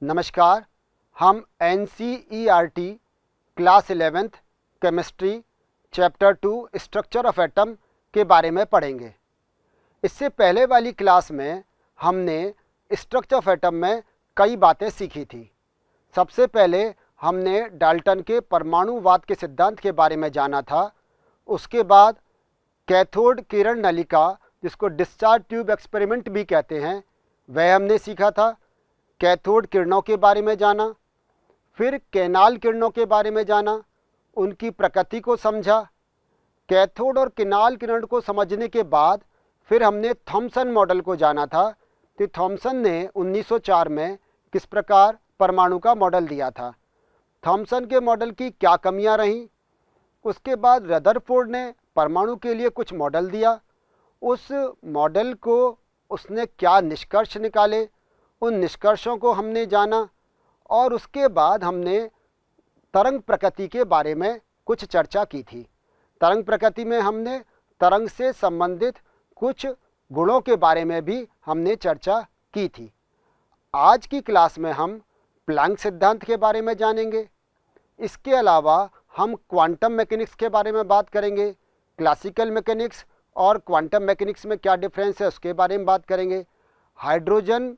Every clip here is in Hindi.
नमस्कार। हम NCERT class 11th chemistry chapter 2 structure of atom के बारे में पढ़ेंगे। इससे पहले वाली क्लास में हमने स्ट्रक्चर ऑफ एटम में कई बातें सीखी थी। सबसे पहले हमने डाल्टन के परमाणुवाद के सिद्धांत के बारे में जाना था। उसके बाद कैथोड किरण नलिका, जिसको डिस्चार्ज ट्यूब एक्सपेरिमेंट भी कहते हैं, वह हमने सीखा था। कैथोड किरणों के बारे में जाना, फिर कैनाल किरणों के बारे में जाना, उनकी प्रकृति को समझा। कैथोड और किनाल किरण को समझने के बाद फिर हमने थॉमसन मॉडल को जाना था। तो थॉमसन ने 1904 में किस प्रकार परमाणु का मॉडल दिया था, थॉमसन के मॉडल की क्या कमियां रहीं। उसके बाद रदरफोर्ड ने परमाणु के लिए कुछ मॉडल दिया। उस मॉडल को उसने क्या निष्कर्ष निकाले, उन निष्कर्षों को हमने जाना। और उसके बाद हमने तरंग प्रकृति के बारे में कुछ चर्चा की थी। तरंग प्रकृति में हमने तरंग से संबंधित कुछ गुणों के बारे में भी हमने चर्चा की थी। आज की क्लास में हम प्लैंक सिद्धांत के बारे में जानेंगे। इसके अलावा हम क्वांटम मैकेनिक्स के बारे में बात करेंगे। क्लासिकल मैकेनिक्स और क्वांटम मैकेनिक्स में क्या डिफरेंस है उसके बारे में बात करेंगे। हाइड्रोजन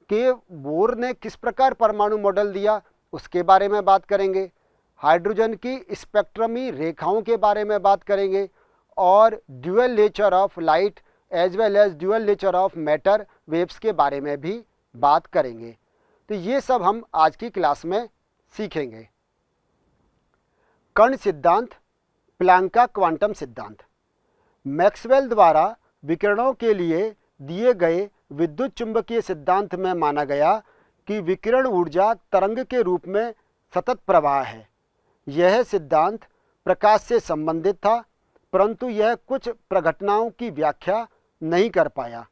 के बोर ने किस प्रकार परमाणु मॉडल दिया उसके बारे में बात करेंगे। हाइड्रोजन की स्पेक्ट्रमी रेखाओं के बारे में बात करेंगे और dual nature of light as well as dual nature of matter waves के बारे में भी बात करेंगे। तो ये सब हम आज की क्लास में सीखेंगे। कण सिद्धांत, प्लैंक का क्वांटम सिद्धांत। मैक्सवेल द्वारा विकिरणों के लिए दिए गए विद्युत चुंबकीय सिद्धांत में माना गया कि विकिरण ऊर्जा तरंग के रूप में सतत प्रवाह है। यह सिद्धांत प्रकाश से संबंधित था, परंतु यह कुछ प्रघटनाओं की व्याख्या नहीं कर पाया।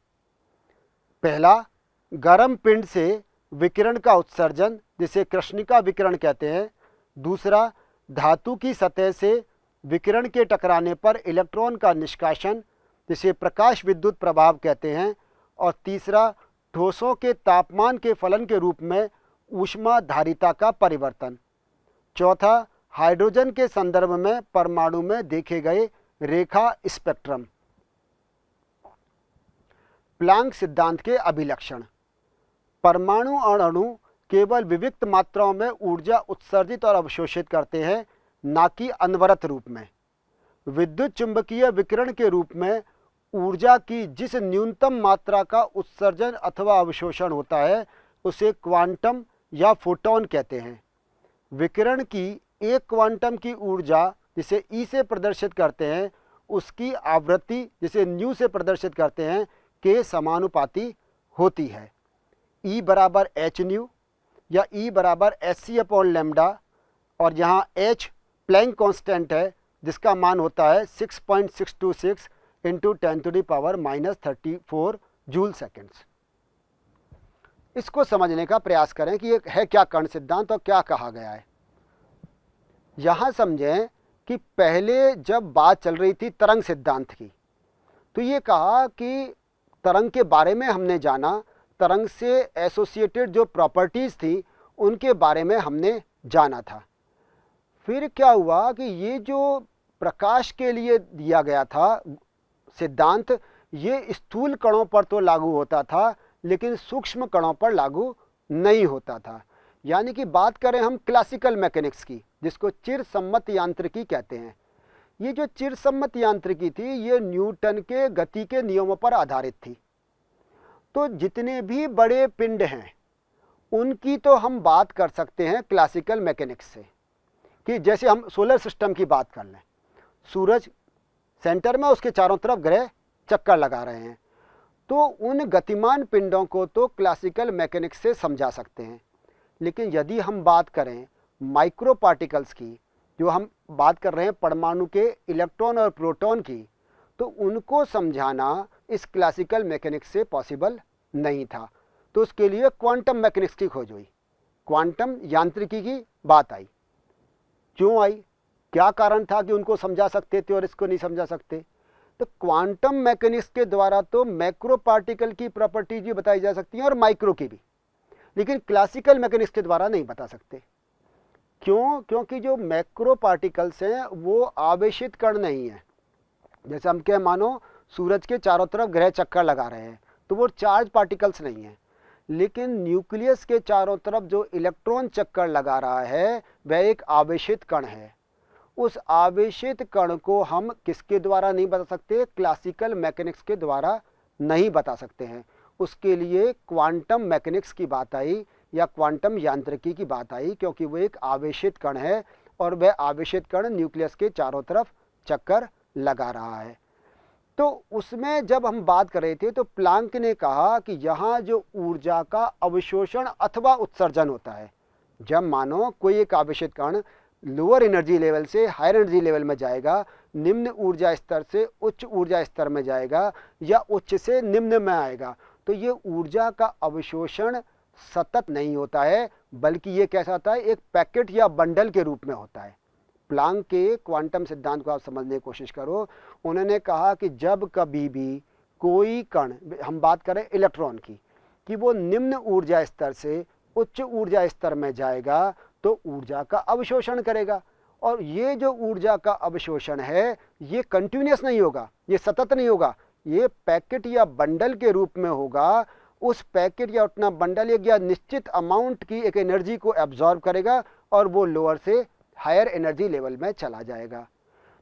पहला, गर्म पिंड से विकिरण का उत्सर्जन, जिसे कृष्णिका विकिरण कहते हैं। दूसरा, धातु की सतह से विकिरण के टकराने पर इलेक्ट्रॉन का निष्कासन, जिसे प्रकाश विद्युत प्रभाव कहते हैं। और तीसरा, ठोसों के तापमान के फलन के रूप में ऊष्माधारिता का परिवर्तन। चौथा, हाइड्रोजन के संदर्भ में परमाणु में देखे गए रेखा स्पेक्ट्रम। प्लैंक सिद्धांत के अभिलक्षण। परमाणु और अणु केवल विविक्त मात्राओं में ऊर्जा उत्सर्जित और अवशोषित करते हैं, न कि अनवरत रूप में। विद्युत चुंबकीय विकिरण के रूप में ऊर्जा की जिस न्यूनतम मात्रा का उत्सर्जन अथवा अवशोषण होता है उसे क्वांटम या फोटॉन कहते हैं। विकिरण की एक क्वांटम की ऊर्जा, जिसे ई से प्रदर्शित करते हैं, उसकी आवृत्ति, जिसे न्यू से प्रदर्शित करते हैं, के समानुपाती होती है। ई बराबर एच न्यू या ई बराबर एच सी अपॉन लैम्डा, और यहाँ एच प्लैंक कांस्टेंट है, जिसका मान होता है 6.626 इंटू 10⁻⁻34 जूल सेकेंड्स। इसको समझने का प्रयास करें कि ये है क्या कण सिद्धांत और क्या कहा गया है। यहाँ समझें कि पहले जब बात चल रही थी तरंग सिद्धांत की, तो ये कहा कि तरंग के बारे में हमने जाना, तरंग से एसोसिएटेड जो प्रॉपर्टीज़ थी उनके बारे में हमने जाना था। फिर क्या हुआ कि ये जो प्रकाश के लिए दिया गया था सिद्धांत, ये स्थूल कणों पर तो लागू होता था, लेकिन सूक्ष्म कणों पर लागू नहीं होता था। यानी कि बात करें हम क्लासिकल मैकेनिक्स की, जिसको चिरसम्मत यांत्रिकी कहते हैं। ये जो चिरसम्मत यांत्रिकी थी, ये न्यूटन के गति के नियमों पर आधारित थी। तो जितने भी बड़े पिंड हैं उनकी तो हम बात कर सकते हैं क्लासिकल मैकेनिक्स से, कि जैसे हम सोलर सिस्टम की बात कर लें, सूरज सेंटर में, उसके चारों तरफ ग्रह चक्कर लगा रहे हैं, तो उन गतिमान पिंडों को तो क्लासिकल मैकेनिक्स से समझा सकते हैं। लेकिन यदि हम बात करें माइक्रो पार्टिकल्स की, जो हम बात कर रहे हैं परमाणु के इलेक्ट्रॉन और प्रोटॉन की, तो उनको समझाना इस क्लासिकल मैकेनिक्स से पॉसिबल नहीं था। तो उसके लिए क्वांटम मैकेनिक्स की खोज हुई, क्वांटम यांत्रिकी की बात आई। क्यों आई, क्या कारण था कि उनको समझा सकते थे और इसको नहीं समझा सकते? तो क्वांटम मैकेनिक्स के द्वारा तो मैक्रो पार्टिकल की प्रॉपर्टीज भी बताई जा सकती हैं और माइक्रो की भी, लेकिन क्लासिकल मैकेनिक्स के द्वारा नहीं बता सकते। क्यों? क्योंकि जो मैक्रो पार्टिकल्स हैं वो आवेशित कण नहीं है। जैसे हम क्या मानो सूरज के चारों तरफ ग्रह चक्कर लगा रहे हैं, तो वो चार्ज पार्टिकल्स नहीं है। लेकिन न्यूक्लियस के चारों तरफ जो इलेक्ट्रॉन चक्कर लगा रहा है वह एक आवेशित कण है। उस आवेशित कण को हम किसके द्वारा नहीं बता सकते? क्लासिकल मैकेनिक्स के द्वारा नहीं बता सकते हैं। उसके लिए क्वांटम मैकेनिक्स की बात आई या क्वांटम यांत्रिकी की बात आई, क्योंकि वो एक आवेशित कण है और वह आवेशित कण न्यूक्लियस के चारों तरफ चक्कर लगा रहा है। तो उसमें जब हम बात कर रहे थे तो प्लांक ने कहा कि यहाँ जो ऊर्जा का अवशोषण अथवा उत्सर्जन होता है, जब मानो कोई एक आवेशित कण लोअर एनर्जी लेवल से हायर एनर्जी लेवल में जाएगा, निम्न ऊर्जा स्तर से उच्च ऊर्जा स्तर में जाएगा या उच्च से निम्न में आएगा, तो ये ऊर्जा का अवशोषण सतत नहीं होता है, बल्कि ये कैसा होता है? एक पैकेट या बंडल के रूप में होता है। प्लांक के क्वांटम सिद्धांत को आप समझने की कोशिश करो। उन्होंने कहा कि जब कभी भी कोई कण, हम बात करें इलेक्ट्रॉन की, कि वो निम्न ऊर्जा स्तर से उच्च ऊर्जा स्तर में जाएगा तो ऊर्जा का अवशोषण करेगा। और ये जो ऊर्जा का अवशोषण है ये कंटिन्यूस नहीं होगा, ये सतत नहीं होगा, ये पैकेट या बंडल के रूप में होगा। उस पैकेट या उतना बंडल या निश्चित अमाउंट की एक एनर्जी को एब्जॉर्ब करेगा और वो लोअर से हायर एनर्जी लेवल में चला जाएगा।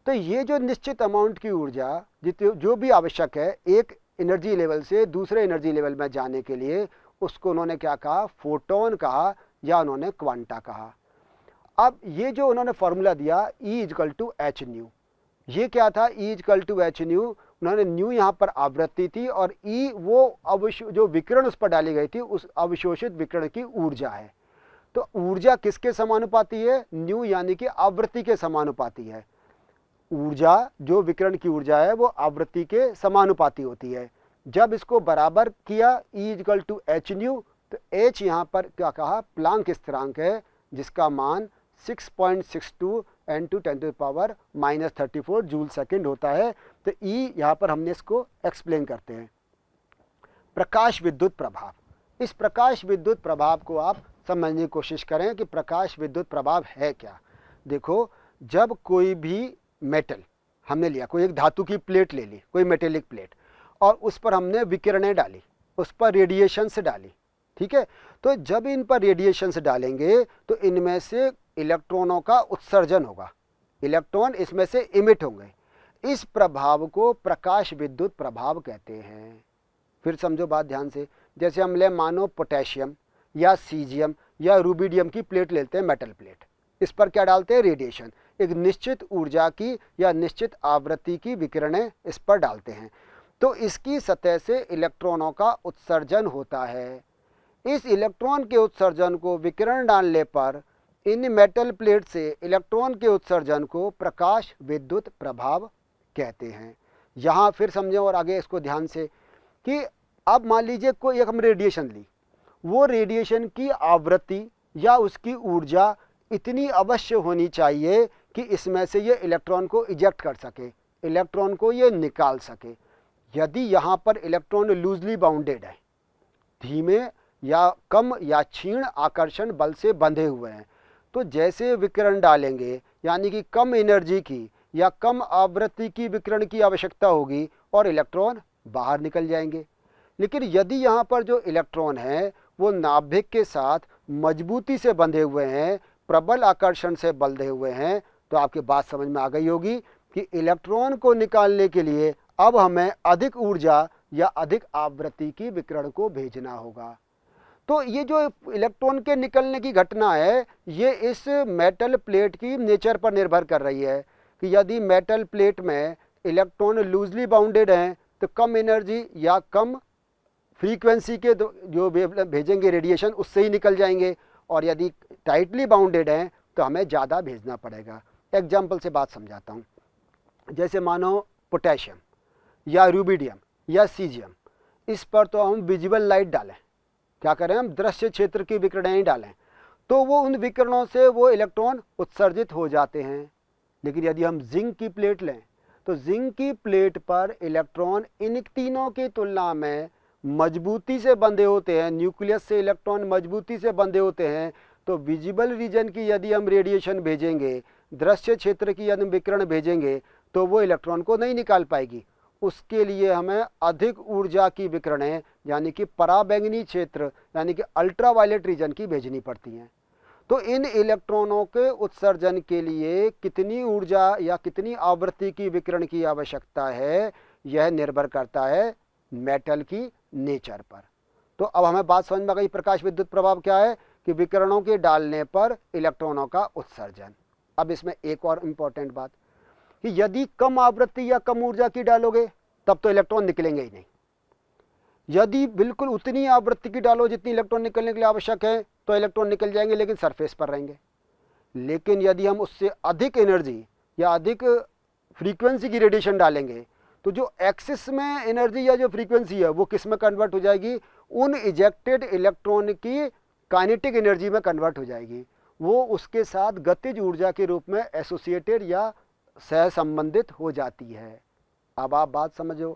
तो ये जो निश्चित अमाउंट की ऊर्जा जो भी आवश्यक है एक एनर्जी लेवल से दूसरे एनर्जी लेवल में जाने के लिए, उसको उन्होंने क्या कहा? फोटोन कहा या उन्होंने क्वांटा कहा। अब ये जो उन्होंने फॉर्मूला दिया E=h², ये क्या था? E=h²। उन्होंने न्यू यहाँ पर आवृत्ति थी और E वो जो विकिरण उस पर डाली गई थी उस अवशोषित विकिरण की ऊर्जा है। तो ऊर्जा किसके समानुपाती है? न्यू यानी कि आवृत्ति के समानुपाती है। ऊर्जा जो विकिरण की ऊर्जा है वो आवृत्ति के समानुपाती होती है। जब इसको बराबर किया E=h², तो h यहाँ पर क्या कहा? प्लांक स्थिरांक है, जिसका मान 6.62 × 10⁻³ जूल सेकंड होता है। तो E यहाँ पर हमने इसको एक्सप्लेन करते हैं। प्रकाश विद्युत प्रभाव। इस प्रकाश विद्युत प्रभाव को आप समझने की कोशिश करें कि प्रकाश विद्युत प्रभाव है क्या। देखो, जब कोई भी मेटल हमने लिया, कोई एक धातु की प्लेट ले ली, कोई मेटेलिक प्लेट, और उस पर हमने विकिरणें डाली, उस पर रेडिएशंस डाली, ठीक है। तो जब इन पर रेडिएशंस डालेंगे तो इनमें से इलेक्ट्रॉनों का उत्सर्जन होगा, इलेक्ट्रॉन इसमें से इमिट होंगे। इस प्रभाव को प्रकाश विद्युत प्रभाव कहते हैं। फिर समझो बात ध्यान से। जैसे हम ले मानो पोटेशियम या सीजियम या रूबिडियम की प्लेट लेते हैं, मेटल प्लेट, इस पर क्या डालते हैं? रेडिएशन, एक निश्चित ऊर्जा की या निश्चित आवृत्ति की विकिरणें इस पर डालते हैं। तो इसकी सतह से इलेक्ट्रॉनों का उत्सर्जन होता है। इस इलेक्ट्रॉन के उत्सर्जन को, विकिरण डालने पर इन मेटल प्लेट से इलेक्ट्रॉन के उत्सर्जन को प्रकाश विद्युत प्रभाव कहते हैं। यहाँ फिर समझें और आगे इसको ध्यान से कि अब मान लीजिए कोई एक हम रेडिएशन ली, वो रेडिएशन की आवृत्ति या उसकी ऊर्जा इतनी अवश्य होनी चाहिए कि इसमें से ये इलेक्ट्रॉन को इजेक्ट कर सके, इलेक्ट्रॉन को ये निकाल सके। यदि यहाँ पर इलेक्ट्रॉन लूजली बाउंडेड है, धीमे या कम या क्षीण आकर्षण बल से बंधे हुए हैं, तो जैसे विकिरण डालेंगे यानी कि कम एनर्जी की या कम आवृत्ति की विकिरण की आवश्यकता होगी और इलेक्ट्रॉन बाहर निकल जाएंगे। लेकिन यदि यहाँ पर जो इलेक्ट्रॉन है वो नाभिक के साथ मजबूती से बंधे हुए हैं, प्रबल आकर्षण से बंधे हुए हैं, तो आपकी बात समझ में आ गई होगी कि इलेक्ट्रॉन को निकालने के लिए अब हमें अधिक ऊर्जा या अधिक आवृत्ति की विकिरण को भेजना होगा। तो ये जो इलेक्ट्रॉन के निकलने की घटना है ये इस मेटल प्लेट की नेचर पर निर्भर कर रही है कि यदि मेटल प्लेट में इलेक्ट्रॉन लूजली बाउंडेड हैं तो कम एनर्जी या कम फ्रीक्वेंसी के जो भेजेंगे रेडिएशन उससे ही निकल जाएंगे, और यदि टाइटली बाउंडेड हैं तो हमें ज़्यादा भेजना पड़ेगा। एग्जाम्पल से बात समझाता हूँ। जैसे मानो पोटेशियम या रूबिडियम या सीजियम, इस पर तो हम विजिबल लाइट डालें, क्या करें हम दृश्य क्षेत्र की विकिरणें ही डालें, तो वो उन विकिरणों से वो इलेक्ट्रॉन उत्सर्जित हो जाते हैं। लेकिन यदि हम जिंक की प्लेट लें तो जिंक की प्लेट पर इलेक्ट्रॉन इन तीनों की तुलना में मजबूती से बंधे होते हैं, न्यूक्लियस से इलेक्ट्रॉन मजबूती से बंधे होते हैं, तो विजिबल रीजन की यदि हम रेडिएशन भेजेंगे, दृश्य क्षेत्र की यदि विकिरण भेजेंगे, तो वो इलेक्ट्रॉन को नहीं निकाल पाएगी। उसके लिए हमें अधिक ऊर्जा की विकिरणें यानी कि पराबैंगनी क्षेत्र यानी कि अल्ट्रावायलेट रीजन की भेजनी पड़ती हैं। तो इन इलेक्ट्रॉनों के उत्सर्जन के लिए कितनी ऊर्जा या कितनी आवृत्ति की विकिरण की आवश्यकता है, यह निर्भर करता है मेटल की नेचर पर। तो अब हमें बात समझ में आ गई, प्रकाश विद्युत प्रभाव क्या है कि विकिरणों के डालने पर इलेक्ट्रॉनों का उत्सर्जन। अब इसमें एक और इम्पॉर्टेंट बात कि यदि कम आवृत्ति या कम ऊर्जा की डालोगे तब तो इलेक्ट्रॉन निकलेंगे ही नहीं। यदि बिल्कुल उतनी आवृत्ति की डालो जितनी इलेक्ट्रॉन निकलने के लिए आवश्यक है तो इलेक्ट्रॉन निकल जाएंगे, लेकिन सरफेस पर रहेंगे। लेकिन यदि हम उससे अधिक एनर्जी या अधिक फ्रीक्वेंसी की रेडिएशन डालेंगे तो जो एक्सिस में एनर्जी या जो फ्रीक्वेंसी है वो किस में कन्वर्ट हो जाएगी, उन इजेक्टेड इलेक्ट्रॉन की काइनेटिक एनर्जी में कन्वर्ट हो जाएगी। वो उसके साथ गतिज ऊर्जा के रूप में एसोसिएटेड या सह संबंधित हो जाती है। अब आप बात समझो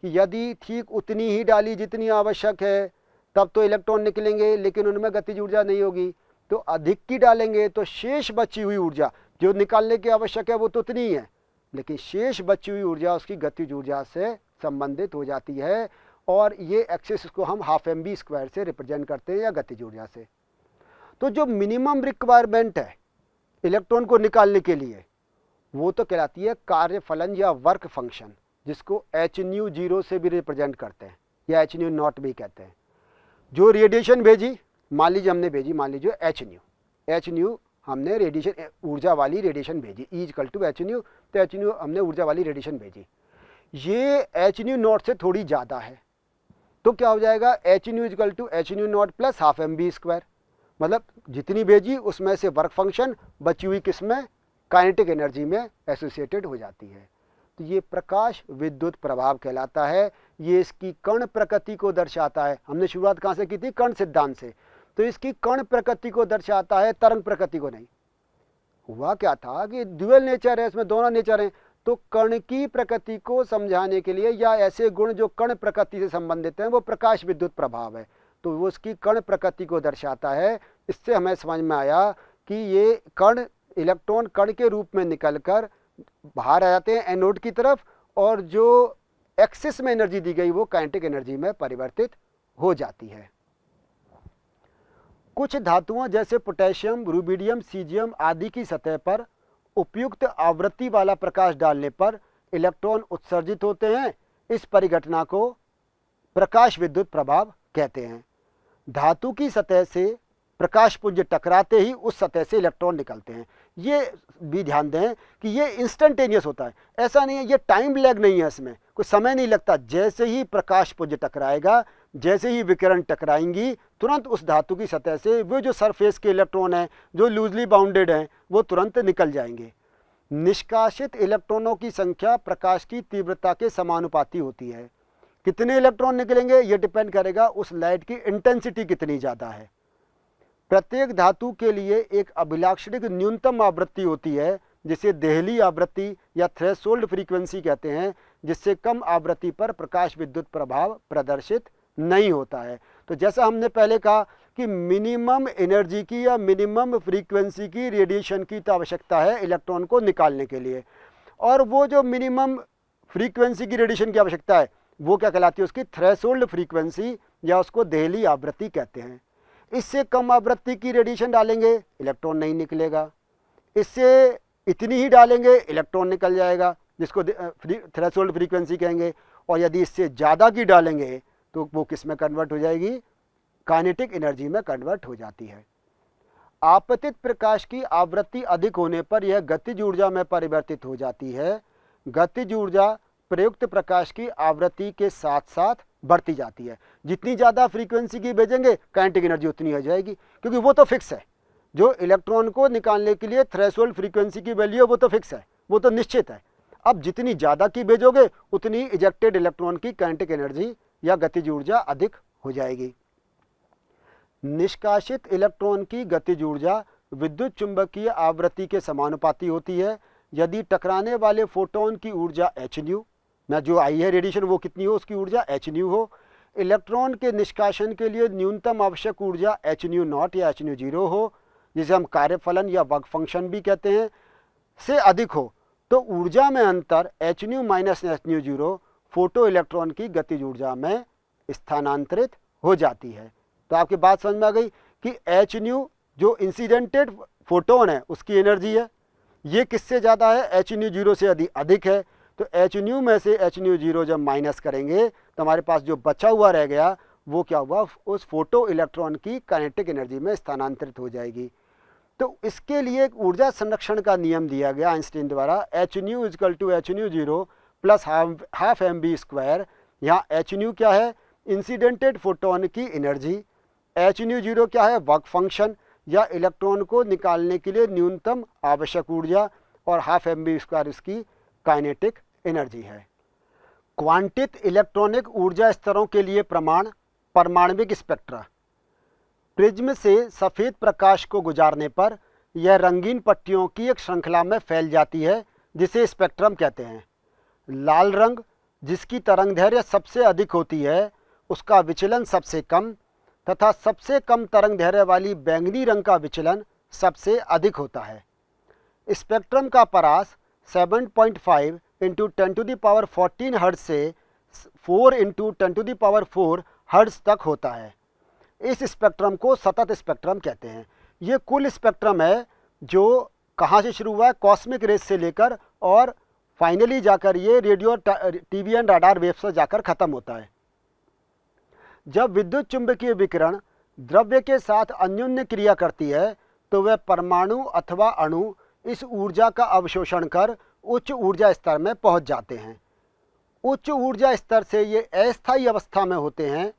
कि यदि ठीक उतनी ही डाली जितनी आवश्यक है तब तो इलेक्ट्रॉन निकलेंगे, लेकिन उनमें गतिज ऊर्जा नहीं होगी। तो अधिक की डालेंगे तो शेष बची हुई ऊर्जा जो निकालने की आवश्यक है वो तो उतनी ही है, लेकिन शेष बची हुई ऊर्जा उसकी गतिज ऊर्जा से संबंधित हो जाती है। और ये एक्सिस को हम हाफ mv² से रिप्रेजेंट करते हैं या गतिज ऊर्जा से। तो जो मिनिमम रिक्वायरमेंट है इलेक्ट्रॉन को निकालने के लिए वो तो कहलाती है कार्यफलन या वर्क फंक्शन, जिसको hν0 से भी रिप्रेजेंट करते हैं या hν0 भी कहते हैं। जो रेडिएशन भेजी, मान लीजिए हमने भेजी, मान लीजिए hν हमने रेडिएशन ऊर्जा वाली रेडिएशन भेजी, E = hν, तो hν हमने ऊर्जा वाली रेडिएशन भेजी। ये hν0 से थोड़ी ज़्यादा है तो क्या हो जाएगा, hν = hν0 + हाफ mv²। मतलब जितनी भेजी उसमें से वर्क फंक्शन बची हुई किसमें, काइनेटिक एनर्जी में एसोसिएटेड हो जाती है। तो ये प्रकाश विद्युत प्रभाव कहलाता है। ये इसकी कण प्रकृति को दर्शाता है। हमने शुरुआत कहाँ से की थी, कण सिद्धांत से। तो इसकी कण प्रकृति को दर्शाता है, तरंग प्रकृति को नहीं। हुआ क्या था कि ड्यूअल नेचर है, इसमें दोनों नेचर हैं। तो कण की प्रकृति को समझाने के लिए या ऐसे गुण जो कण प्रकृति से संबंधित हैं वो प्रकाश विद्युत प्रभाव है। तो वो उसकी कण प्रकृति को दर्शाता है। इससे हमें समझ में आया कि ये कण इलेक्ट्रॉन कण के रूप में निकलकर बाहर आ जाते हैं एनोड की तरफ, और जो एक्सिस में एनर्जी दी गई वो काइनेटिक एनर्जी में परिवर्तित हो जाती है। कुछ धातुओं जैसे पोटेशियम, रुबिडियम, सीजियम आदि की सतह पर उपयुक्त आवृत्ति वाला प्रकाश डालने पर इलेक्ट्रॉन उत्सर्जित होते हैं। इस परिघटना को प्रकाश विद्युत प्रभाव कहते हैं। धातु की सतह से प्रकाश पुंज टकराते ही उस सतह से इलेक्ट्रॉन निकलते हैं। ये भी ध्यान दें कि ये इंस्टेंटेनियस होता है, ऐसा नहीं है, ये टाइम लैग नहीं है, इसमें कोई समय नहीं लगता। जैसे ही प्रकाश पुंज टकराएगा, जैसे ही विकिरण टकराएंगी, तुरंत उस धातु की सतह से वो जो सरफेस के इलेक्ट्रॉन हैं जो लूजली बाउंडेड हैं वो तुरंत निकल जाएंगे। निष्कासित इलेक्ट्रॉनों की संख्या प्रकाश की तीव्रता के समानुपाती होती है। कितने इलेक्ट्रॉन निकलेंगे ये डिपेंड करेगा उस लाइट की इंटेंसिटी कितनी ज़्यादा है। प्रत्येक धातु के लिए एक अभिलाक्षणिक न्यूनतम आवृत्ति होती है जिसे देहली आवृत्ति या थ्रेशोल्ड फ्रीक्वेंसी कहते हैं, जिससे कम आवृत्ति पर प्रकाश विद्युत प्रभाव प्रदर्शित नहीं होता है। तो जैसा हमने पहले कहा कि मिनिमम एनर्जी की या मिनिमम फ्रीक्वेंसी की रेडिएशन की तो आवश्यकता है इलेक्ट्रॉन को निकालने के लिए, और वो जो मिनिमम फ्रीक्वेंसी की रेडिएशन की आवश्यकता है वो क्या कहलाती है, उसकी थ्रेशोल्ड फ्रीक्वेंसी या उसको देहली आवृत्ति कहते हैं। इससे कम आवृत्ति की रेडिएशन डालेंगे इलेक्ट्रॉन नहीं निकलेगा, इससे इतनी ही डालेंगे इलेक्ट्रॉन निकल जाएगा, जिसको थ्रेशोल्ड फ्रीक्वेंसी कहेंगे। और यदि इससे ज़्यादा की डालेंगे तो वो किस में कन्वर्ट हो जाएगी, काइनेटिक एनर्जी में कन्वर्ट हो जाती है। आपतित प्रकाश की आवृत्ति अधिक होने पर यह गतिज ऊर्जा में परिवर्तित हो जाती है। गतिज ऊर्जा प्रयुक्त प्रकाश की आवृत्ति के साथ साथ बढ़ती जाती है। जितनी ज़्यादा फ्रीक्वेंसी की भेजेंगे काइनेटिक एनर्जी उतनी हो जाएगी, क्योंकि वो तो फिक्स है। जो इलेक्ट्रॉन को निकालने के लिए थ्रेशोल्ड फ्रीक्वेंसी की वैल्यू है वो तो फिक्स है, वो तो निश्चित है। अब जितनी ज़्यादा की भेजोगे उतनी इजेक्टेड इलेक्ट्रॉन की काइनेटिक एनर्जी या गतिज ऊर्जा अधिक हो जाएगी। निष्कासित इलेक्ट्रॉन की गतिज ऊर्जा विद्युत चुंबकीय आवृत्ति के समानुपाती होती है। यदि टकराने वाले फोटोन की ऊर्जा hν में जो आई है रेडिएशन वो कितनी हो, उसकी ऊर्जा hν हो, इलेक्ट्रॉन के निष्कासन के लिए न्यूनतम आवश्यक ऊर्जा hν0 या hν0 हो, जिसे हम कार्यफलन या वर्क फंक्शन भी कहते हैं, से अधिक हो तो ऊर्जा में अंतर hν minus hν0 photo electron की गतिज ऊर्जा में स्थानांतरित हो जाती है। तो आपकी बात समझ में आ गई कि hν जो इंसिडेंटेड फोटोन है उसकी एनर्जी है, ये किससे ज़्यादा है, hν0 से अधिक है। तो hν में से hν0 जब माइनस करेंगे तो हमारे पास जो बचा हुआ रह गया वो क्या हुआ, उस फोटो इलेक्ट्रॉन की काइनेटिक एनर्जी में स्थानांतरित हो जाएगी। तो इसके लिए एक ऊर्जा संरक्षण का नियम दिया गया आइंस्टीन द्वारा, hν = hν0 plus half mv²। यहाँ hν क्या है, इंसिडेंटेड फोटोन की एनर्जी, hν0 क्या है, वर्क फंक्शन या इलेक्ट्रॉन को निकालने के लिए न्यूनतम आवश्यक ऊर्जा, और हाफ mv² इसकी काइनेटिक एनर्जी है। क्वांटित इलेक्ट्रॉनिक ऊर्जा स्तरों के लिए प्रमाण परमाणविक स्पेक्ट्रा। प्रिज्म से सफ़ेद प्रकाश को गुजारने पर यह रंगीन पट्टियों की एक श्रृंखला में फैल जाती है, जिसे स्पेक्ट्रम कहते हैं। लाल रंग जिसकी तरंगदैर्घ्य सबसे अधिक होती है उसका विचलन सबसे कम, तथा सबसे कम तरंगदैर्घ्य वाली बैंगनी रंग का विचलन सबसे अधिक होता है। स्पेक्ट्रम का परास 7.5 × 10⁻14 हर्ट्ज से 4 × 10⁴ हर्ट्ज तक होता है। इस स्पेक्ट्रम को सतत स्पेक्ट्रम कहते हैं। ये कुल स्पेक्ट्रम है जो कहाँ से शुरू हुआ है, कॉस्मिक रेज से लेकर, और फाइनली जाकर ये radio TV and radar wave से जाकर ख़त्म होता है। जब विद्युत चुंबकीय विकिरण द्रव्य के साथ अन्योन्य क्रिया करती है तो वह परमाणु अथवा अणु इस ऊर्जा का अवशोषण कर उच्च ऊर्जा स्तर में पहुंच जाते हैं। उच्च ऊर्जा स्तर से ये अस्थायी अवस्था में होते हैं।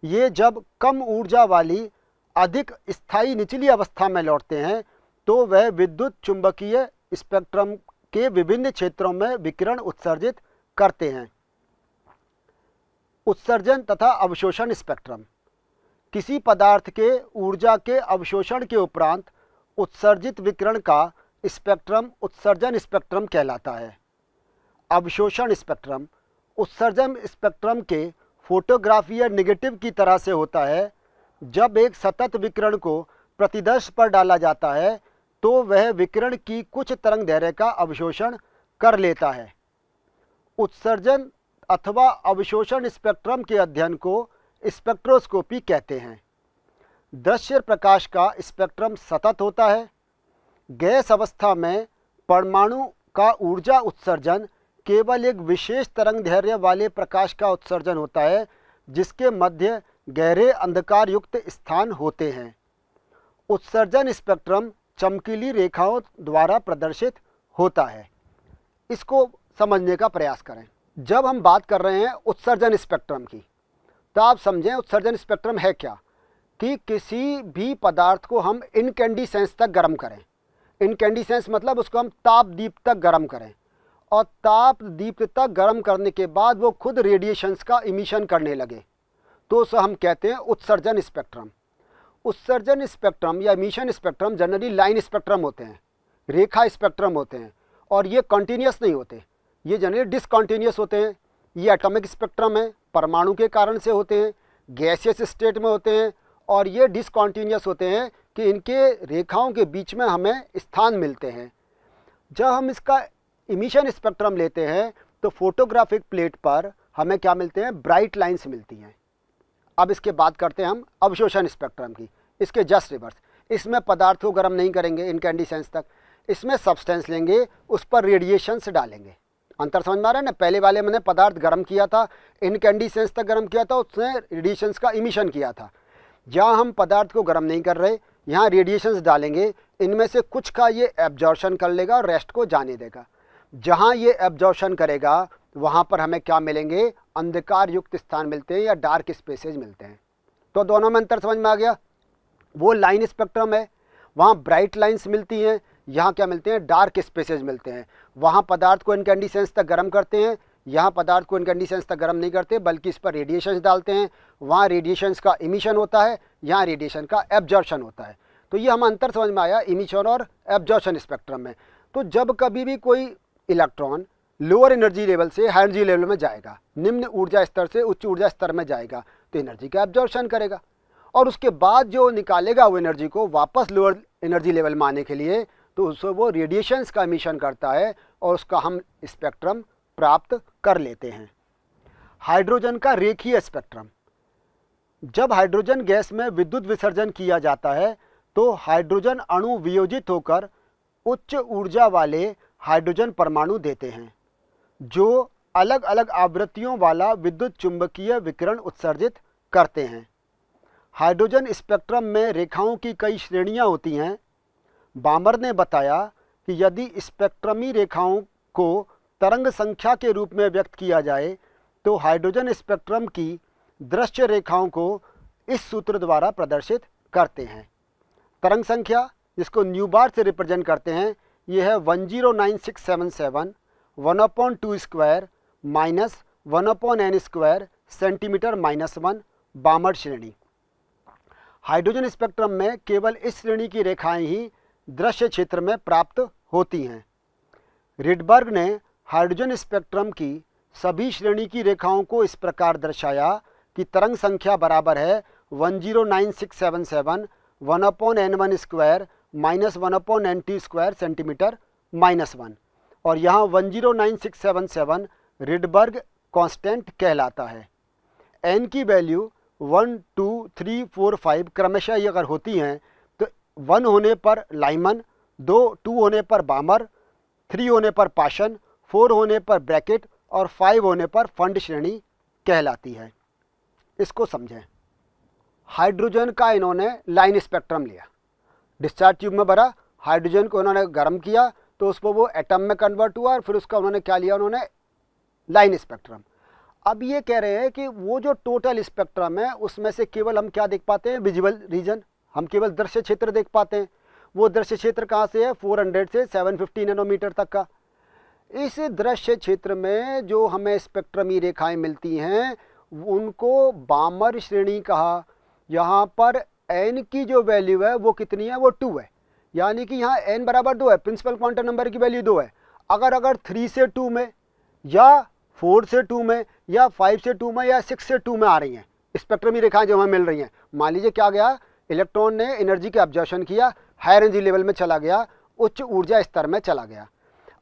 ये जब कम ऊर्जा वाली अधिक स्थायी निचली अवस्था में लौटते हैं तो वह विद्युत चुंबकीय स्पेक्ट्रम के विभिन्न क्षेत्रों में विकिरण उत्सर्जित करते हैं। उत्सर्जन तथा अवशोषण स्पेक्ट्रम। किसी पदार्थ के ऊर्जा के अवशोषण के उपरांत उत्सर्जित विकिरण का स्पेक्ट्रम उत्सर्जन स्पेक्ट्रम कहलाता है। अवशोषण स्पेक्ट्रम उत्सर्जन स्पेक्ट्रम के फोटोग्राफी या नेगेटिव की तरह से होता है। जब एक सतत विकिरण को प्रतिदर्श पर डाला जाता है तो वह विकिरण की कुछ तरंगदैर्घ्य का अवशोषण कर लेता है। उत्सर्जन अथवा अवशोषण स्पेक्ट्रम के अध्ययन को स्पेक्ट्रोस्कोपी कहते हैं। दृश्य प्रकाश का स्पेक्ट्रम सतत होता है। गैस अवस्था में परमाणु का ऊर्जा उत्सर्जन केवल एक विशेष तरंगदैर्घ्य वाले प्रकाश का उत्सर्जन होता है, जिसके मध्य गहरे अंधकार युक्त स्थान होते हैं। उत्सर्जन स्पेक्ट्रम चमकीली रेखाओं द्वारा प्रदर्शित होता है। इसको समझने का प्रयास करें। जब हम बात कर रहे हैं उत्सर्जन स्पेक्ट्रम की, तो आप समझें उत्सर्जन स्पेक्ट्रम है क्या, कि किसी भी पदार्थ को हम इनकैंडिसेंस तक गर्म करें। इनकैंडिसेंस मतलब उसको हम ताप दीप तक गर्म करें, और ताप दीप तक गर्म करने के बाद वो खुद रेडिएशंस का इमिशन करने लगे, तो उसे हम कहते हैं उत्सर्जन स्पेक्ट्रम। उत्सर्जन स्पेक्ट्रम या emission spectrum generally line spectrum होते हैं, रेखा स्पेक्ट्रम होते हैं, और ये कंटिन्यूस नहीं होते, ये जनरली डिसकंटिन्यूस होते हैं। ये एटॉमिक स्पेक्ट्रम है, परमाणु के कारण से होते हैं, गैसियस स्टेट में होते हैं, और ये डिसकंटिन्यूस होते हैं कि इनके रेखाओं के बीच में हमें स्थान मिलते हैं। जब हम इसका इमिशन स्पेक्ट्रम लेते हैं तो फोटोग्राफिक प्लेट पर हमें क्या मिलते हैं, ब्राइट लाइन्स मिलती हैं। अब इसके बात करते हैं हम अवशोषण स्पेक्ट्रम की। इसके जस्ट रिवर्स, इसमें पदार्थ को गर्म नहीं करेंगे इनकैंडिसेंस तक, इसमें सब्सटेंस लेंगे, उस पर रेडिएशंस डालेंगे। अंतर समझ में आ रहा है ना, पहले वाले मैंने पदार्थ गर्म किया था, इनकैंडिसेंस तक गर्म किया था, उसने रेडिएशंस का इमिशन किया था। जहाँ हम पदार्थ को गर्म नहीं कर रहे, यहाँ रेडिएशंस डालेंगे, इनमें से कुछ का ये एब्जॉर्प्शन कर लेगा और रेस्ट को जाने देगा। जहाँ ये एब्जॉर्प्शन करेगा वहाँ पर हमें क्या मिलेंगे, अंधकार युक्त स्थान मिलते हैं या डार्क स्पेसेज मिलते हैं। तो दोनों में अंतर समझ में आ गया। वो लाइन स्पेक्ट्रम है, वहाँ ब्राइट लाइन्स मिलती हैं, यहाँ क्या मिलते हैं, डार्क स्पेसेज मिलते हैं। वहाँ पदार्थ को इनकैंडिसेंस तक गर्म करते हैं, यहाँ पदार्थ को इनकैंडिसेंस तक गर्म नहीं करते बल्कि इस पर रेडिएशंस डालते हैं। वहाँ रेडिएशंस का इमिशन होता है, यहाँ रेडिएशन का एब्जॉर्प्शन होता है। तो ये हम अंतर समझ में आया इमिशन और एब्जॉर्प्शन स्पेक्ट्रम में। तो जब कभी भी कोई इलेक्ट्रॉन लोअर एनर्जी लेवल से हाई एनर्जी लेवल में जाएगा, निम्न ऊर्जा स्तर से उच्च ऊर्जा स्तर में जाएगा तो एनर्जी का एब्जॉर्प्शन करेगा, और उसके बाद जो निकालेगा वो एनर्जी को वापस लोअर एनर्जी लेवल में आने के लिए, तो उससे वो रेडिएशंस का एमिशन करता है और उसका हम स्पेक्ट्रम प्राप्त कर लेते हैं। हाइड्रोजन का रेखीय स्पेक्ट्रम। जब हाइड्रोजन गैस में विद्युत विसर्जन किया जाता है तो हाइड्रोजन अणु वियोजित होकर उच्च ऊर्जा वाले हाइड्रोजन परमाणु देते हैं जो अलग अलग आवृत्तियों वाला विद्युत चुंबकीय विकिरण उत्सर्जित करते हैं। हाइड्रोजन स्पेक्ट्रम में रेखाओं की कई श्रेणियां होती हैं। बामर ने बताया कि यदि स्पेक्ट्रमी रेखाओं को तरंग संख्या के रूप में व्यक्त किया जाए तो हाइड्रोजन स्पेक्ट्रम की दृश्य रेखाओं को इस सूत्र द्वारा प्रदर्शित करते हैं। तरंग संख्या जिसको न्यू बार से रिप्रेजेंट करते हैं, यह है 109677 1/2 square minus 1/n square centimetre -1 बामर श्रेणी। हाइड्रोजन स्पेक्ट्रम में केवल इस श्रेणी की रेखाएं ही दृश्य क्षेत्र में प्राप्त होती हैं। रिडबर्ग ने हाइड्रोजन स्पेक्ट्रम की सभी श्रेणी की रेखाओं को इस प्रकार दर्शाया कि तरंग संख्या बराबर है 109677 1/n1 square minus 1/n2 square centimetre -1, और यहाँ 109677 रिडबर्ग कांस्टेंट कहलाता है। n की वैल्यू 1, 2, 3, 4, 5 क्रमशः ये अगर होती हैं तो 1 होने पर लाइमन, 2 होने पर बामर, 3 होने पर पाशन, 4 होने पर ब्रैकेट और 5 होने पर फंड श्रेणी कहलाती है। इसको समझें। हाइड्रोजन का इन्होंने लाइन स्पेक्ट्रम लिया, डिस्चार्ज ट्यूब में भरा, हाइड्रोजन को इन्होंने गर्म किया तो उसको वो एटम में कन्वर्ट हुआ और फिर उसका उन्होंने क्या लिया, उन्होंने लाइन स्पेक्ट्रम। अब ये कह रहे हैं कि वो जो टोटल स्पेक्ट्रम है उसमें से केवल हम क्या देख पाते हैं, विजुअल रीजन, हम केवल दृश्य क्षेत्र देख पाते हैं। वो दृश्य क्षेत्र कहाँ से है, 400 से 750 नैनोमीटर तक का। इस दृश्य क्षेत्र में जो हमें स्पेक्ट्रमी रेखाएं मिलती हैं उनको बामर श्रेणी कहा। यहाँ पर n की जो वैल्यू है वो कितनी है, वो 2 है, यानी कि यहाँ n बराबर 2 है, प्रिंसिपल क्वांटम नंबर की वैल्यू 2 है। अगर 3 से 2 में या 4 से 2 में या 5 से 2 में या 6 से 2 में आ रही हैं स्पेक्ट्रमी रेखाएं जो हमें मिल रही हैं, मान लीजिए क्या गया, इलेक्ट्रॉन ने एनर्जी का एब्जॉर्प्शन किया, हायर एनर्जी लेवल में चला गया, उच्च ऊर्जा स्तर में चला गया।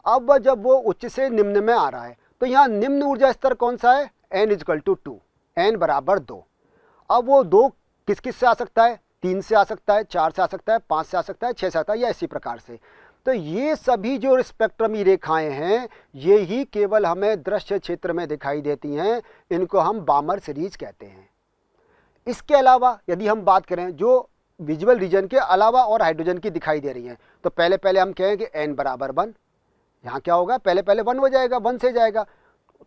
अब जब वो उच्च से निम्न में आ रहा है तो यहाँ निम्न ऊर्जा स्तर कौन सा है, n = 2, n बराबर 2। अब वो 2 किस किस से आ सकता है, 3 से आ सकता है, 4 से आ सकता है, 5 से आ सकता है, 6 से आता है, या इसी प्रकार से। तो ये सभी जो स्पेक्ट्रमी रेखाएं हैं ये ही केवल हमें दृश्य क्षेत्र में दिखाई देती हैं, इनको हम बामर सीरीज कहते हैं। इसके अलावा यदि हम बात करें जो विजुअल रीजन के अलावा और हाइड्रोजन की दिखाई दे रही हैं, तो पहले हम कहें कि n बराबर 1, यहाँ क्या होगा, पहले 1 हो जाएगा, 1 से जाएगा।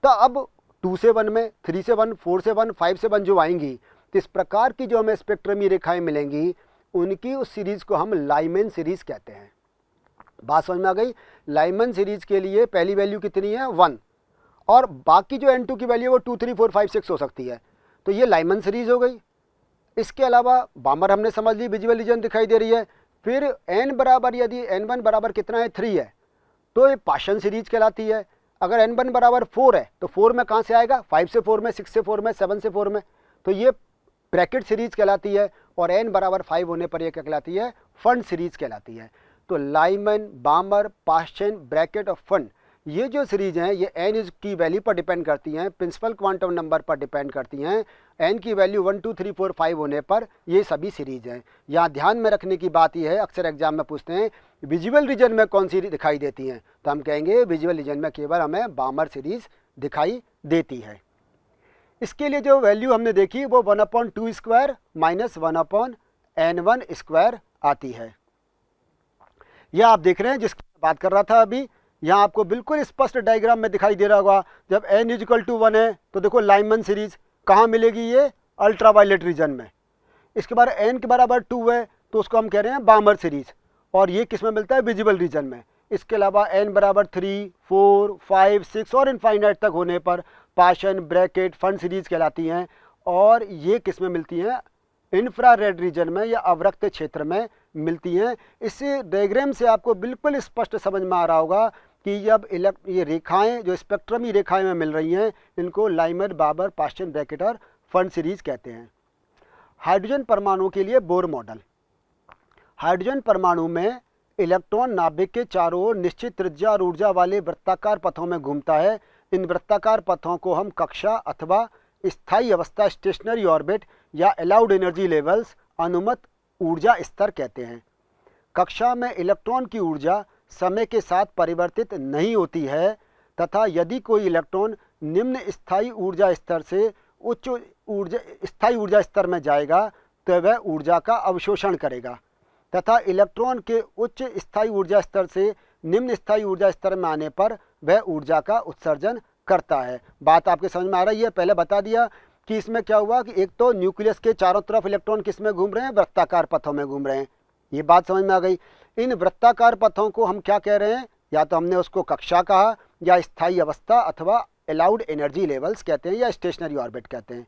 तो अब 2 से 1 में, 3 से 1, 4 से 1, 5 से 1 जो आएंगी, तो इस प्रकार की जो हमें स्पेक्ट्रमी रेखाएं मिलेंगी उनकी उस सीरीज को हम लाइमन सीरीज कहते हैं। बात समझ में आ गई। लाइमन सीरीज के लिए पहली वैल्यू कितनी है, 1, और बाकी जो n2 की वैल्यू वो 2, 3, 4, 5, 6 हो सकती है, तो ये लाइमन सीरीज हो गई। इसके अलावा बामर हमने समझ ली, विजुअल रीजन दिखाई दे रही है। फिर n बराबर, यदि n1 बराबर कितना है, 3 है, तो ये पाशन सीरीज कहलाती है। अगर n1 बराबर 4 है तो 4 में कहाँ से आएगा, 5 से 4 में, 6 से 4 में, 7 से 4 में, तो ये ब्रैकेट सीरीज कहलाती है। और n बराबर 5 होने पर यह क्या कहलाती है, फंड सीरीज कहलाती है। तो लाइमन, बामर, पाशन, ब्रैकेट और फंड, ये जो सीरीज हैं ये n की वैल्यू पर डिपेंड करती हैं, प्रिंसिपल क्वांटम नंबर पर डिपेंड करती हैं। n की वैल्यू 1, 2, 3, 4, 5 होने पर ये सभी सीरीज हैं। यहाँ ध्यान में रखने की बात यह है, अक्सर एग्जाम में पूछते हैं विजुअल रीजन में कौन सी दिखाई देती हैं, तो हम कहेंगे विजुअल रीजन में केवल हमें बामर सीरीज दिखाई देती है। इसके लिए जो वैल्यू हमने देखी वो 1/2 स्क्वायर माइनस 1/n1 स्क्वायर आती है। यह आप देख रहे हैं जिसकी बात कर रहा था अभी, यहाँ आपको बिल्कुल स्पष्ट डायग्राम में दिखाई दे रहा होगा। जब n = 1 है तो देखो लाइमन सीरीज कहाँ मिलेगी, ये अल्ट्रावायलेट रीजन में। इसके बाद n के बराबर 2 है तो उसको हम कह रहे हैं बामर सीरीज, और ये किस में मिलता है, विजुअल रीजन में। इसके अलावा n बराबर 3, 4, 5, 6 और इनफाइनाइट तक होने पर पाशन, ब्रैकेट, फंड सीरीज कहलाती हैं। और ये किस में मिलती हैं, इंफ्रारेड रीजन में या अवरक्त क्षेत्र में मिलती हैं। इस डायग्राम से आपको बिल्कुल स्पष्ट समझ में आ रहा होगा कि जब ये रेखाएं जो स्पेक्ट्रमी रेखाएं में मिल रही हैं, इनको लाइमर, बाबर, पास्चन ब्रैकेट और फर्न सीरीज कहते हैं। हाइड्रोजन परमाणु के लिए बोर मॉडल। हाइड्रोजन परमाणु में इलेक्ट्रॉन नाभिक के चारों ओर निश्चित त्रिज्या और ऊर्जा वाले वृत्ताकार पथों में घूमता है। इन वृत्ताकार पथों को हम कक्षा अथवा स्थायी अवस्था, स्टेशनरी ऑर्बिट या अलाउड एनर्जी लेवल्स, अनुमत ऊर्जा स्तर कहते हैं। कक्षा में इलेक्ट्रॉन की ऊर्जा समय के साथ परिवर्तित नहीं होती है तथा यदि कोई इलेक्ट्रॉन निम्न स्थायी ऊर्जा स्तर से उच्च स्थायी ऊर्जा स्तर में जाएगा तो वह ऊर्जा का अवशोषण करेगा तथा इलेक्ट्रॉन के उच्च स्थायी ऊर्जा स्तर से निम्न स्थायी ऊर्जा स्तर में आने पर वह ऊर्जा का उत्सर्जन करता है। बात आपके समझ में आ रही है? पहले बता दिया कि इसमें क्या हुआ कि एक तो न्यूक्लियस के चारों तरफ इलेक्ट्रॉन किस में घूम रहे हैं, वृत्ताकार पथों में घूम रहे हैं। ये बात समझ में आ गई। इन वृत्ताकार पथों को हम क्या कह रहे हैं? या तो हमने उसको कक्षा कहा, या स्थायी अवस्था अथवा अलाउड एनर्जी लेवल्स कहते हैं, या स्टेशनरी ऑर्बिट कहते हैं।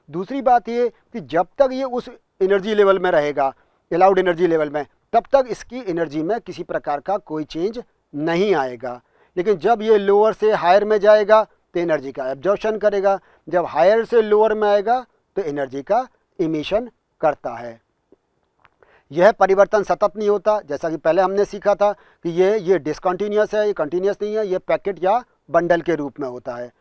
दूसरी बात ये कि जब तक ये उस एनर्जी लेवल में रहेगा, अलाउड एनर्जी लेवल में, तब तक इसकी एनर्जी में किसी प्रकार का कोई चेंज नहीं आएगा। लेकिन जब ये लोअर से हायर में जाएगा तो एनर्जी का एब्जॉर्प्शन करेगा, जब हायर से लोअर में आएगा तो एनर्जी का इमिशन करता है। यह परिवर्तन सतत नहीं होता, जैसा कि पहले हमने सीखा था कि ये डिसकंटिन्यूअस है, ये कंटिन्यूअस नहीं है, ये पैकेट या बंडल के रूप में होता है।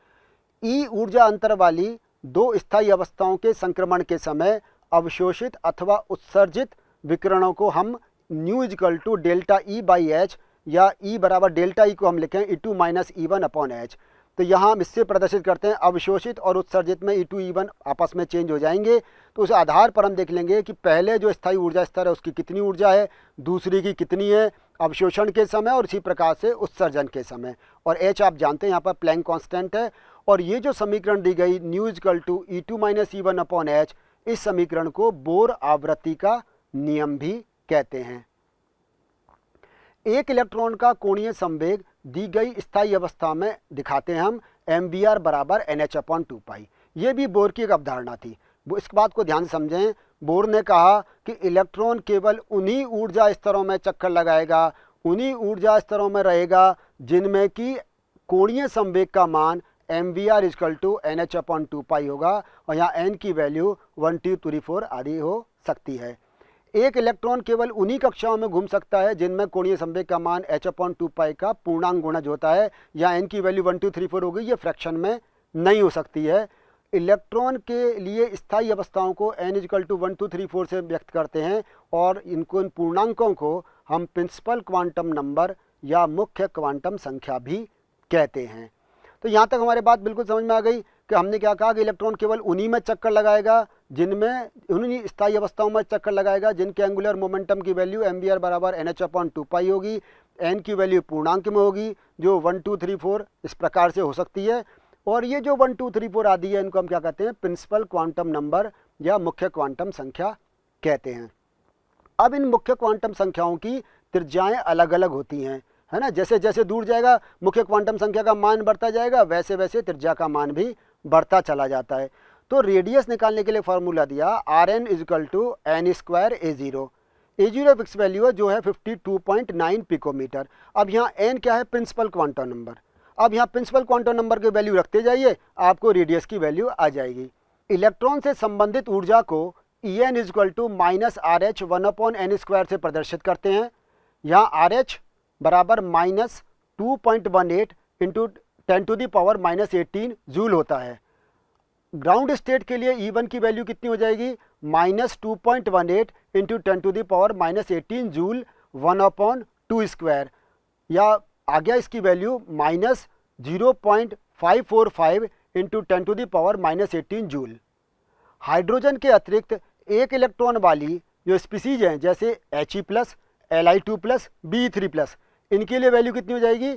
ई ऊर्जा अंतर वाली दो स्थायी अवस्थाओं के संक्रमण के समय अवशोषित अथवा उत्सर्जित विकिरणों को हम nu equal to delta E by h, या ई बराबर डेल्टा ई को हम लिखें E2 minus E1 upon H. तो यहाँ हम इससे प्रदर्शित करते हैं अवशोषित और उत्सर्जित में E2 E1 आपस में चेंज हो जाएंगे। तो उस आधार पर हम देख लेंगे कि पहले जो स्थायी ऊर्जा स्तर है उसकी कितनी ऊर्जा है, दूसरी की कितनी है अवशोषण के समय, और इसी प्रकार से उत्सर्जन के समय। और एच आप जानते हैं यहाँ पर प्लैंक कांस्टेंट है। और ये जो समीकरण दी गई nu equal to E2 minus E1 upon h, इस समीकरण को बोर आवृत्ति का नियम भी कहते हैं। एक इलेक्ट्रॉन का कोणीय संवेग दी गई स्थायी अवस्था में दिखाते हैं हम mvr बराबर nh अपॉन 2 ये भी बोर की एक अवधारणा थी। इस बात को ध्यान से समझें। बोर ने कहा कि इलेक्ट्रॉन केवल उन्हीं ऊर्जा स्तरों में चक्कर लगाएगा, उन्हीं ऊर्जा स्तरों में रहेगा जिनमें कि कोणीय संवेग का मान mvr equal to nh upon 2 होगा, और यहाँ n की वैल्यू 1 2 3 4 आदि हो सकती है। एक इलेक्ट्रॉन केवल उन्हीं कक्षाओं में घूम सकता है जिनमें कोणीय संवेग का मान h अपॉन 2 का पूर्णांक गुणज होता है, या n की वैल्यू 1 2 3 4 होगी, ये फ्रैक्शन में नहीं हो सकती है। इलेक्ट्रॉन के लिए स्थायी अवस्थाओं को n इक्वल टू 1 2 3 4 से व्यक्त करते हैं, और इन पूर्णांकों को हम प्रिंसिपल क्वांटम नंबर या मुख्य क्वांटम संख्या भी कहते हैं। तो यहाँ तक हमारी बात बिल्कुल समझ में आ गई कि हमने क्या कहा कि इलेक्ट्रॉन केवल उन्हीं में चक्कर लगाएगा जिनमें, उन्हीं स्थायी अवस्थाओं में चक्कर लगाएगा जिनके एंगुलर मोमेंटम की वैल्यू mvr बराबर nh अपॉन 2 होगी, n की वैल्यू पूर्णांक में होगी जो 1 2 3 4 इस प्रकार से हो सकती है। और ये जो 1 2 3 4 आदि है इनको हम क्या कहते हैं? प्रिंसिपल क्वांटम नंबर या मुख्य क्वांटम संख्या कहते हैं। अब इन मुख्य क्वांटम संख्याओं की त्रिज्याएं अलग अलग होती हैं, है ना। जैसे जैसे दूर जाएगा मुख्य क्वांटम संख्या का मान बढ़ता जाएगा, वैसे वैसे त्रिज्या का मान भी बढ़ता चला जाता है। तो रेडियस निकालने के लिए फॉर्मूला दिया Rn equal to n square A0। A0 fix value है जो है 52.9 पिकोमीटर। अब यहाँ n क्या है? Principal quantum number. अब यहाँ प्रिंसिपल क्वांटम नंबर की वैल्यू रखते जाइए, आपको रेडियस की वैल्यू आ जाएगी। इलेक्ट्रॉन से संबंधित ऊर्जा को En equal to minus RH 1 upon n square से प्रदर्शित करते हैं। यहाँ RH बराबर minus 2.18 into 10 to the power minus 18 joule होता है। ग्राउंड स्टेट के लिए E1 की वैल्यू कितनी हो जाएगी? Minus 2.18 into 10 to the power minus 18 joule 1 upon 2 square, या आ गया इसकी value minus 0.545 into 10 to the power minus 18 joule. Hydrogen के अतिरिक्त एक इलेक्ट्रॉन वाली जो स्पीसीज हैं जैसे He plus, Li2 plus, Be3 plus, इनके लिए वैल्यू कितनी हो जाएगी?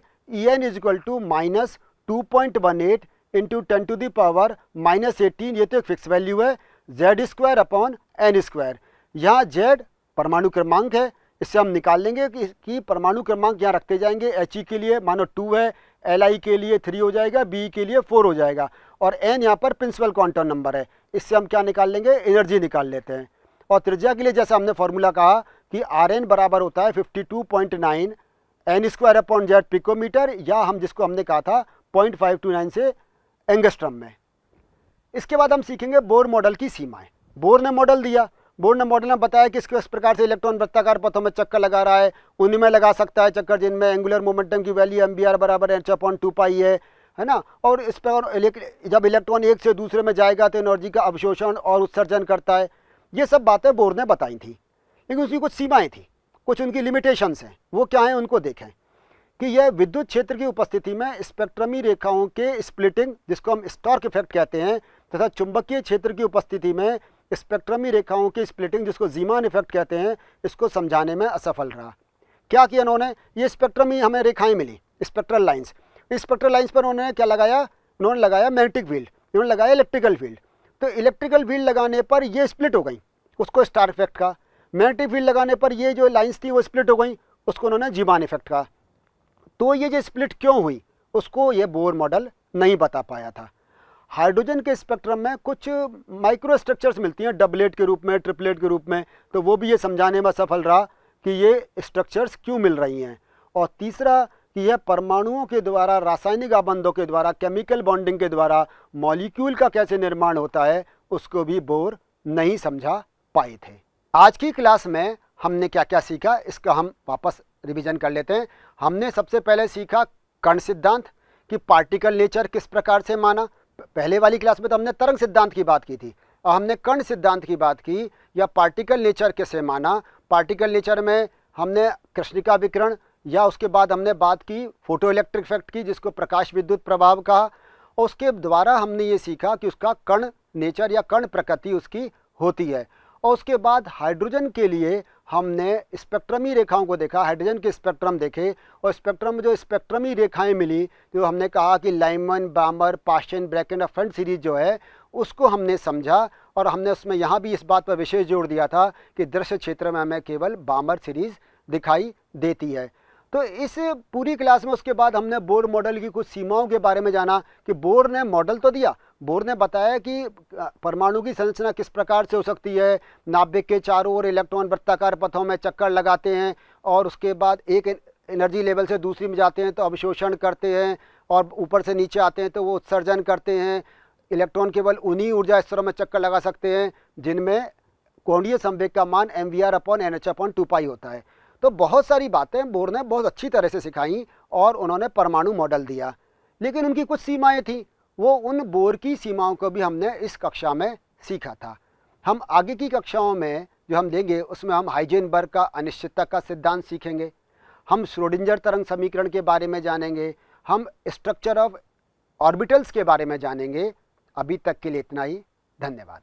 En equal to minus 2.18 into 10 to the power minus 18, ये तो एक फिक्स वैल्यू है, Z square upon n square. यहाँ Z परमाणु क्रमांक है, इससे हम निकाल लेंगे कि परमाणु क्रमांक यहाँ रखते जाएंगे। He के लिए मानो 2 है, Li के लिए 3 हो जाएगा, Be के लिए 4 हो जाएगा, और n यहाँ पर प्रिंसिपल क्वांटम नंबर है। इससे हम क्या निकाल लेंगे? एनर्जी निकाल लेते हैं। और त्रिज्या के लिए जैसा हमने फॉर्मूला कहा कि Rn बराबर होता है 52.9 n² पिकोमीटर, या हम जिसको हमने कहा था 0.529 से एंगस्ट्रम में। इसके बाद हम सीखेंगे बोर मॉडल की सीमाएं। बोर ने मॉडल दिया, बोर ने मॉडल में बताया कि किस प्रकार से इलेक्ट्रॉन वृत्ताकार पथों में चक्कर लगा रहा है, उन्हीं में लगा सकता है चक्कर जिनमें एंगुलर मोमेंटम की वैल्यू mvr बराबर h/2π है ना। और इस पर जब इलेक्ट्रॉन एक से दूसरे में जाएगा तो एनर्जी का अवशोषण और उत्सर्जन करता है। ये सब बातें बोर ने बताई थी, लेकिन उसकी कुछ सीमाएं थी, कुछ उनकी लिमिटेशंस हैं। वो क्या हैं उनको देखें कि यह विद्युत क्षेत्र की उपस्थिति में स्पेक्ट्रमी रेखाओं के स्प्लिटिंग, जिसको हम स्टॉर्क इफेक्ट कहते हैं, तथा चुंबकीय क्षेत्र की उपस्थिति में स्पेक्ट्रमी रेखाओं की स्प्लिटिंग, जिसको जीमान इफेक्ट कहते हैं, इसको समझाने में असफल रहा। क्या किया उन्होंने, ये स्पेक्ट्रमी हमें रेखाएं मिली, स्पेक्ट्रल लाइंस। स्पेक्ट्रल लाइंस पर उन्होंने क्या लगाया, उन्होंने लगाया मैग्नेटिक फील्ड, उन्होंने लगाया इलेक्ट्रिकल फील्ड। तो इलेक्ट्रिकल फील्ड लगाने पर ये स्प्लिट हो गई, उसको स्टार इफेक्ट का। मैग्नेटिक फील्ड लगाने पर ये जो लाइंस थी वो स्प्लिट हो गई, उसको उन्होंने जीमान इफेक्ट का। तो ये जो स्प्लिट क्यों हुई उसको ये बोर मॉडल नहीं बता पाया था। हाइड्रोजन के स्पेक्ट्रम में कुछ माइक्रो स्ट्रक्चर्स मिलती हैं, डबलेट के रूप में, ट्रिपलेट के रूप में, तो वो भी ये समझाने में सफल रहा कि ये स्ट्रक्चर्स क्यों मिल रही हैं। और तीसरा कि यह परमाणुओं के द्वारा, रासायनिक आबंधों के द्वारा, केमिकल बॉन्डिंग के द्वारा मॉलिक्यूल का कैसे निर्माण होता है, उसको भी बोर नहीं समझा पाए थे। आज की क्लास में हमने क्या क्या सीखा, इसका हम वापस रिवीजन कर लेते हैं। हमने सबसे पहले सीखा कण सिद्धांत कि पार्टिकल नेचर किस प्रकार से माना। पहले वाली क्लास में तो हमने तरंग सिद्धांत की बात की थी, और हमने कण सिद्धांत की बात की, या पार्टिकल नेचर कैसे माना। पार्टिकल नेचर में हमने कृष्णिका विकिरण, या उसके बाद हमने बात की फोटो इलेक्ट्रिक इफेक्ट की, जिसको प्रकाश विद्युत प्रभाव कहा। और उसके द्वारा हमने ये सीखा कि उसका कण नेचर या कण प्रकृति उसकी होती है। और उसके बाद हाइड्रोजन के लिए हमने स्पेक्ट्रमी रेखाओं को देखा, हाइड्रोजन के स्पेक्ट्रम देखे, और स्पेक्ट्रम में जो स्पेक्ट्रमी रेखाएं मिली, जो हमने कहा कि लाइमन, बामर, पास्चन, ब्रैकेट और फ्रंट सीरीज जो है उसको हमने समझा। और हमने उसमें यहाँ भी इस बात पर विशेष जोर दिया था कि दृश्य क्षेत्र में हमें केवल बामर सीरीज दिखाई देती है। तो इस पूरी क्लास में उसके बाद हमने बोर मॉडल की कुछ सीमाओं के बारे में जाना कि बोर ने मॉडल तो दिया, बोर ने बताया कि परमाणु की संरचना किस प्रकार से हो सकती है। नाभिक के चारों ओर इलेक्ट्रॉन वृत्ताकार पथों में चक्कर लगाते हैं, और उसके बाद एक एनर्जी लेवल से दूसरी में जाते हैं तो अवशोषण करते हैं, और ऊपर से नीचे आते हैं तो वो उत्सर्जन करते हैं। इलेक्ट्रॉन केवल उन्हीं ऊर्जा स्तरों में चक्कर लगा सकते हैं जिनमें कोणीय संवेग का मान mvr/nh/2π होता है। तो बहुत सारी बातें बोर ने बहुत अच्छी तरह से सिखाई, और उन्होंने परमाणु मॉडल दिया, लेकिन उनकी कुछ सीमाएं थी। वो उन बोर की सीमाओं को भी हमने इस कक्षा में सीखा था। हम आगे की कक्षाओं में जो हम देंगे उसमें हम हाइजेनबर्ग का अनिश्चितता का सिद्धांत सीखेंगे, हम श्रोडिंजर तरंग समीकरण के बारे में जानेंगे, हम स्ट्रक्चर ऑफ ऑर्बिटल्स के बारे में जानेंगे। अभी तक के लिए इतना ही, धन्यवाद।